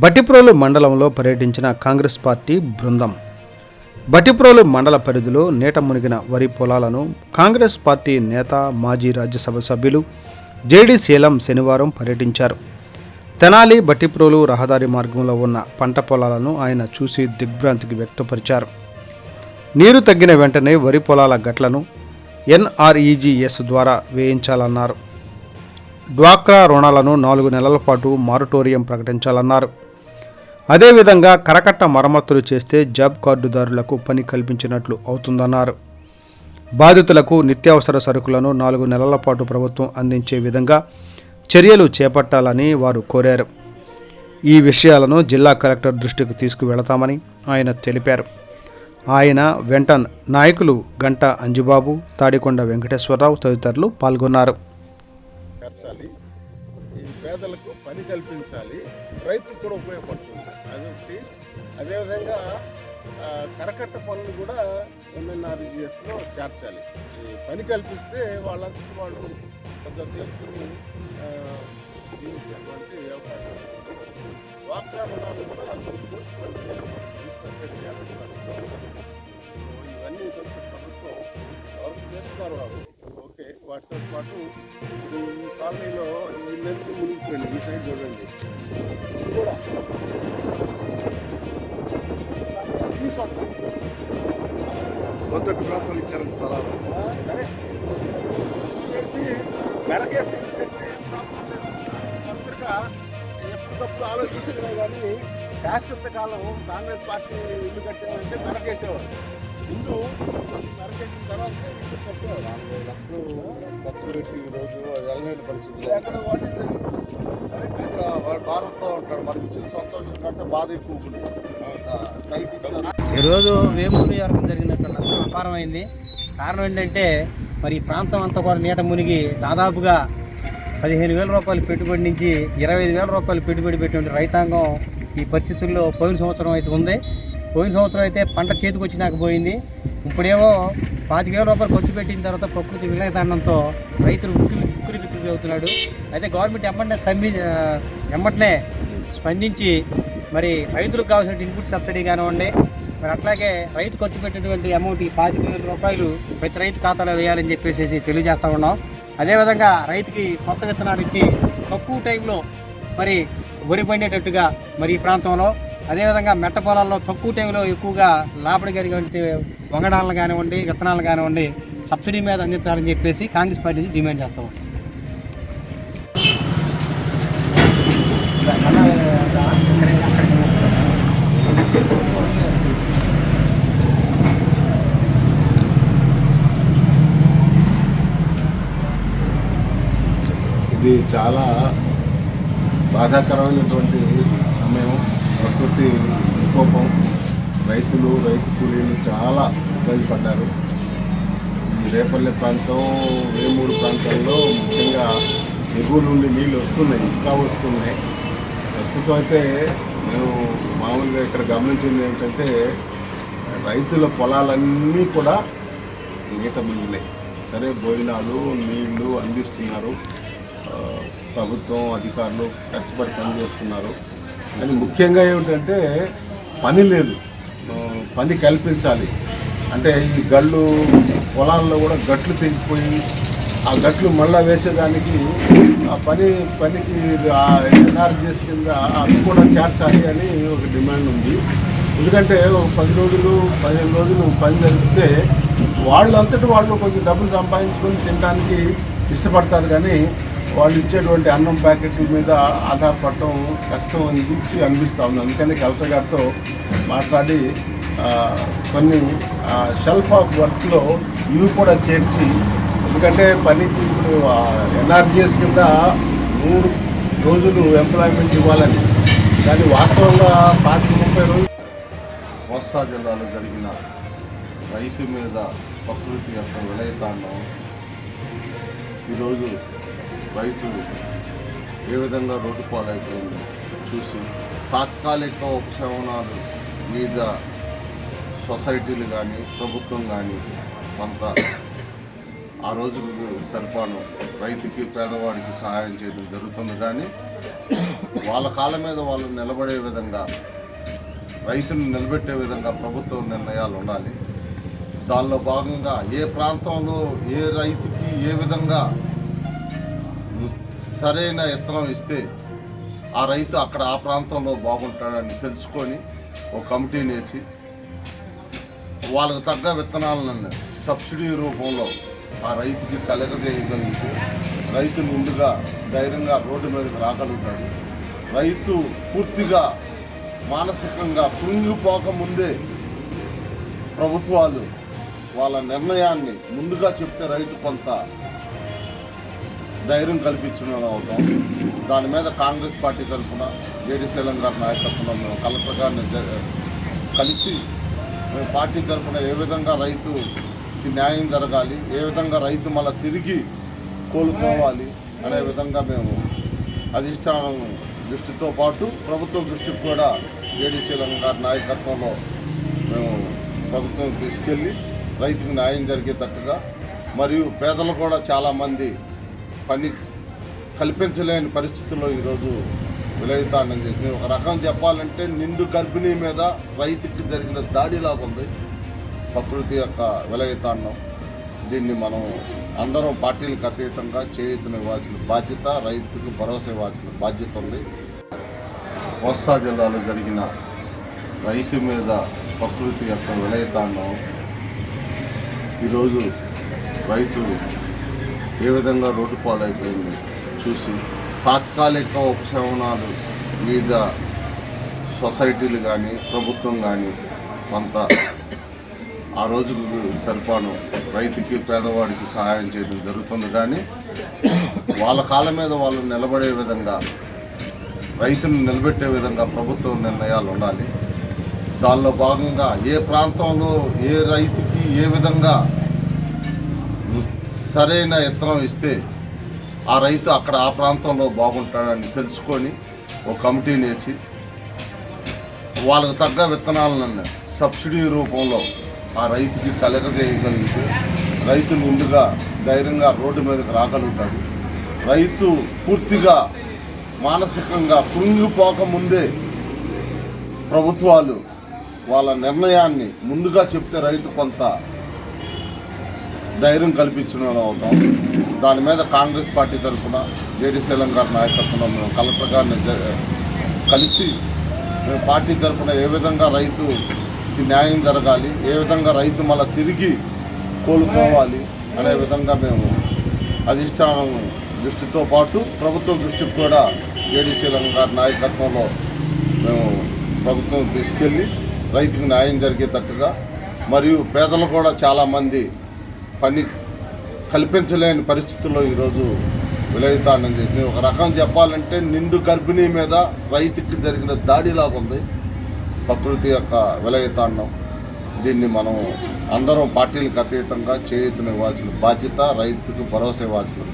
బట్టిప్రోలు మండలంలో పర్యటించిన కాంగ్రెస్ పార్టీ బృందం. బట్టిప్రోలు మండల పరిధిలో నీట మునిగిన వరి పొలాలను కాంగ్రెస్ పార్టీ నేత, మాజీ రాజ్యసభ సభ్యులు జేడీ శీలం శనివారం పర్యటించారు. తెనాలి బట్టిప్రోలు రహదారి మార్గంలో ఉన్న పంట పొలాలను ఆయన చూసి దిగ్భ్రాంతికి వ్యక్తపరిచారు. నీరు తగ్గిన వెంటనే వరి పొలాల గట్లను NREGS ద్వారా వేయించాలన్నారు. డ్వాక్రా రుణాలను 4 నెలల పాటు మారటోరియం ప్రకటించాలన్నారు. అదేవిధంగా కరకట్ట మరమ్మతులు చేస్తే జాబ్ కార్డుదారులకు పని కల్పించినట్లు అవుతుందన్నారు. బాధితులకు నిత్యావసర సరుకులను 4 నెలల పాటు ప్రభుత్వం అందించే విధంగా చర్యలు చేపట్టాలని వారు కోరారు. ఈ విషయాలను జిల్లా కలెక్టర్ దృష్టికి తీసుకువెళతామని ఆయన తెలిపారు. ఆయన వెంట నాయకులు గంట అంజుబాబు, తాడికొండ వెంకటేశ్వరరావు తదితరులు పాల్గొన్నారు. ఈ పేదలకు పని కల్పించాలి, రైతుకు కూడా ఉపయోగపడుతుంది. అదొకటి. అదేవిధంగా కరకట్ట పనులు కూడా MNREGSలో చేర్చాలి. ఈ పని కల్పిస్తే వాళ్ళంతా వాళ్ళు పెద్ద తెలుసుకుని జీవించేటువంటి అవకాశం ఉంటుంది. డ్వాక్రా రుణాలు కూడా తీసుకొచ్చేది ఇవన్నీ కొంచెం ప్రభుత్వం ఎవరు చేస్తున్నారు వారు. ఓకే, వాటితో పాటు ఇప్పుడు ఈ కాలనీలో ఈ నెలకు మునిగిపోయింది. ఈ సైడ్ చూడండి, ఇది కూడా ఈ చోట్ల మొదటి ప్రాంతాలు ఇచ్చారని స్థలాలు సరే చేసి మెరకేసి మంత్రిగా ఎప్పటికప్పుడు ఆలోచించడమే కానీ శాశ్వత కాలం కాంగ్రెస్ పార్టీ ఇల్లు కట్టిందంటే మెరకేసేవాడు. ముందు మెరకేసిన తర్వాత కట్టేవాడు. 40 లక్షలు ఖర్చు పెట్టి ఈరోజు ఎలమైన పరిస్థితులు ఎక్కడ వాడు బాధతో ఉంటాడు. మనకి ఇచ్చిన సంతోషం కంటే బాధ ఎక్కువ ఉంటుంది. ఈరోజు వేమూరు నియోజకవర్గం జరిగినట్టు నష్టం అపారమైంది. కారణం ఏంటంటే మరి ఈ ప్రాంతం అంతా కూడా నీట మునిగి దాదాపుగా 15,000 రూపాయలు పెట్టుబడి నుంచి 25,000 రూపాయలు పెట్టుబడి పెట్టిన రైతాంగం ఈ పరిస్థితుల్లో పోయిన సంవత్సరం అయితే ఉంది. పోయిన సంవత్సరం అయితే పంట చేతికి వచ్చినాక పోయింది. ఇప్పుడేమో 25,000 రూపాయలు ఖర్చు పెట్టిన తర్వాత ప్రకృతి విలయతాండంతో రైతులు ఉక్కిరి బిక్కిరి అవుతున్నాడు. అయితే గవర్నమెంట్ ఎమ్మటనే స్పందించి మరి రైతులకు కావాల్సిన ఇన్పుట్ సబ్సిడీ కానివ్వండి, మరి అట్లాగే రైతు ఖర్చు పెట్టినటువంటి అమౌంట్ 25,000 రూపాయలు ప్రతి రైతు ఖాతాలో వేయాలని చెప్పేసి తెలియజేస్తూ ఉన్నాం. అదేవిధంగా రైతుకి కొత్త విత్తనాలు ఇచ్చి తక్కువ టైంలో మరి వరి పండేటట్టుగా మరి ఈ ప్రాంతంలో, అదేవిధంగా మెట్ట పొలాల్లో తక్కువ టైంలో ఎక్కువగా లాభడి కలిగినటువంటి వంగడాలను కానివ్వండి, విత్తనాలు కానివ్వండి సబ్సిడీ మీద అందించాలని చెప్పేసి కాంగ్రెస్ పార్టీ డిమాండ్ చేస్తాం. ఇది చాలా బాధాకరమైనటువంటి సమయం. ప్రకృతి వికోపం, రైతు కూలీలు చాలా ఇబ్బంది పడ్డారు. ఈ రేపల్లె ప్రాంతం, వేమూరు ప్రాంతంలో ముఖ్యంగా ఎగువ నుండి నీళ్ళు వస్తున్నాయి, ఇంకా వస్తున్నాయి. ప్రస్తుతం అయితే మేము మామూలుగా ఇక్కడ గమనించింది ఏంటంటే రైతుల పొలాలన్నీ కూడా నీట మునిగినాయి. సరే, భోజనాలు నీళ్లు అందిస్తున్నారు, ప్రభుత్వం అధికారులు కష్టపడి పనిచేస్తున్నారు. కానీ ముఖ్యంగా ఏమిటంటే పని లేదు, పని కల్పించాలి. అంటే ఈ గళ్ళు పొలాల్లో కూడా గట్లు తెగిపోయి ఆ గట్లు మళ్ళా వేసేదానికి ఆ పనికి NREGS కింద అవి కూడా చేర్చాలి అని ఒక డిమాండ్ ఉంది. ఎందుకంటే ఒక 10 రోజులు 15 రోజులు పని జరిగితే వాళ్ళంతటి వాళ్ళు కొంచెం డబ్బులు సంపాదించుకొని తినడానికి ఇష్టపడతారు. కానీ వాళ్ళు ఇచ్చేటువంటి అన్నం ప్యాకెట్ల మీద ఆధారపడటం కష్టం అనిపిస్తూ ఉంది. అందుకని కలెక్టర్ గారితో మాట్లాడి కొన్ని షెల్ఫ్ ఆఫ్ వర్క్లో ఇవి కూడా చేర్చి, ఎందుకంటే పనికి ఇప్పుడు NREGS కింద 3 రోజులు ఎంప్లాయ్మెంట్ ఇవ్వాలని, కానీ వాస్తవంగా 30 రోజులు. కోస్తా జిల్లాలో జరిగిన రైతు మీద ప్రకృతి యొక్క విలయతాండం, ఈరోజు రైతు ఏ విధంగా రోడ్డు పాలైపోయిందో చూసి తాత్కాలిక ఉపశమనాలు మీద సొసైటీలు కానీ ప్రభుత్వం కానీ కొంత ఆ రోజుకు సరిపాను రైతుకి పేదవాడికి సహాయం చేయడం జరుగుతుంది. కానీ వాళ్ళ కాళ్ళ మీద వాళ్ళు నిలబడే విధంగా, రైతులను నిలబెట్టే విధంగా ప్రభుత్వ నిర్ణయాలు ఉండాలి. దానిలో భాగంగా ఏ ప్రాంతంలో ఏ రైతుకి ఏ విధంగా సరైన విత్తనం ఇస్తే ఆ రైతు అక్కడ ఆ ప్రాంతంలో బాగుంటాడని తెలుసుకొని ఒక కమిటీని వేసి వాళ్ళకు తగ్గ విత్తనాలను సబ్సిడీ రూపంలో ఆ రైతుకి కలగజేయగలిగితే రైతు ముందుగా ధైర్యంగా రోడ్డు మీదకి రాగలుగుతాడు. రైతు పూర్తిగా మానసికంగా కృంగిపోకముందే ప్రభుత్వాలు వాళ్ళ నిర్ణయాన్ని ముందుగా చెప్తే రైతు కొంత ధైర్యం కల్పించడం అవుతాం. దాని మీద కాంగ్రెస్ పార్టీ తరఫున జేడీ శీలం గారి నాయకత్వంలో మేము కలెక్టర్ గారిని కలిసి మేము పార్టీ తరఫున ఏ విధంగా రైతుకి న్యాయం జరగాలి, ఏ విధంగా రైతు మళ్ళీ తిరిగి కోలుకోవాలి అనే విధంగా మేము అధిష్టానం దృష్టితో పాటు ప్రభుత్వం దృష్టికి కూడా జేడీ శీలం గారి నాయకత్వంలో మేము ప్రభుత్వం తీసుకెళ్ళి రైతుకు న్యాయం జరిగేటట్టుగా, మరియు పేదలు కూడా చాలామంది పని కల్పించలేని పరిస్థితుల్లో ఈరోజు విలయతాండం చేసింది. ఒక రకం చెప్పాలంటే నిండు గర్భిణీ మీద రైతుకి జరిగిన దాడిలాగా ఉంది ప్రకృతి యొక్క విలయతాండం. దీన్ని మనం అందరం పార్టీలకు అతీతంగా చేయూతనివ్వాల్సిన బాధ్యత, రైతుకు భరోసా ఇవ్వాల్సిన బాధ్యత ఉంది. కోస్తా జిల్లాలో జరిగిన రైతు మీద ప్రకృతి యొక్క విలయతాండం ఈరోజు రైతు ఏ విధంగా రోడ్డు పాలైపోయింది చూసి తాత్కాలిక ఉపశమనాలు మీద సొసైటీలు కానీ ప్రభుత్వం కానీ కొంత ఆ రోజుకు సరిపాను రైతుకి పేదవాడికి సహాయం చేయడం జరుగుతుంది. కానీ వాళ్ళ కాళ్ళ మీద వాళ్ళు నిలబడే విధంగా, రైతును నిలబెట్టే విధంగా ప్రభుత్వ నిర్ణయాలు ఉండాలి. దానిలో భాగంగా ఏ ప్రాంతంలో ఏ రైతుకి ఏ విధంగా సరైన విత్తనం ఇస్తే ఆ రైతు అక్కడ ఆ ప్రాంతంలో బాగుంటాడని తెలుసుకొని ఒక కమిటీని వేసి వాళ్ళకు తగ్గ విత్తనాలను సబ్సిడీ రూపంలో ఆ రైతుకి కలగజేయగలిగితే రైతు ముందుగా ధైర్యంగా రోడ్డు మీదకి రాగలుగుతాడు. రైతు పూర్తిగా మానసికంగా కృంగిపోకముందే ప్రభుత్వాలు వాళ్ళ నిర్ణయాన్ని ముందుగా చెప్తే రైతు కొంత ధైర్యం కల్పించడం అవుతాం. దాని మీద కాంగ్రెస్ పార్టీ తరఫున జేడీ శీలం గారి నాయకత్వంలో మేము కలెక్టర్ గారిని కలిసి మేము పార్టీ తరఫున ఏ విధంగా రైతుకి న్యాయం జరగాలి, ఏ విధంగా రైతు మళ్ళీ తిరిగి కోలుకోవాలి అనే విధంగా మేము అధిష్టానం దృష్టితో పాటు ప్రభుత్వం దృష్టికి కూడా జేడీ శీలం గారి నాయకత్వంలో మేము ప్రభుత్వం తీసుకెళ్ళి రైతుకు న్యాయం జరిగేటట్టుగా, మరియు పేదలు కూడా చాలామంది పని కల్పించలేని పరిస్థితుల్లో ఈరోజు విలయతాండం చేసింది. ఒక రకం చెప్పాలంటే నిండు గర్భిణీ మీద రైతుకి జరిగిన దాడిలాగా ఉంది ప్రకృతి యొక్క విలయతాండం. దీన్ని మనం అందరం పార్టీలకు అతీతంగా చేయూతనివ్వాల్సిన బాధ్యత, రైతుకు భరోసా ఇవ్వాల్సిన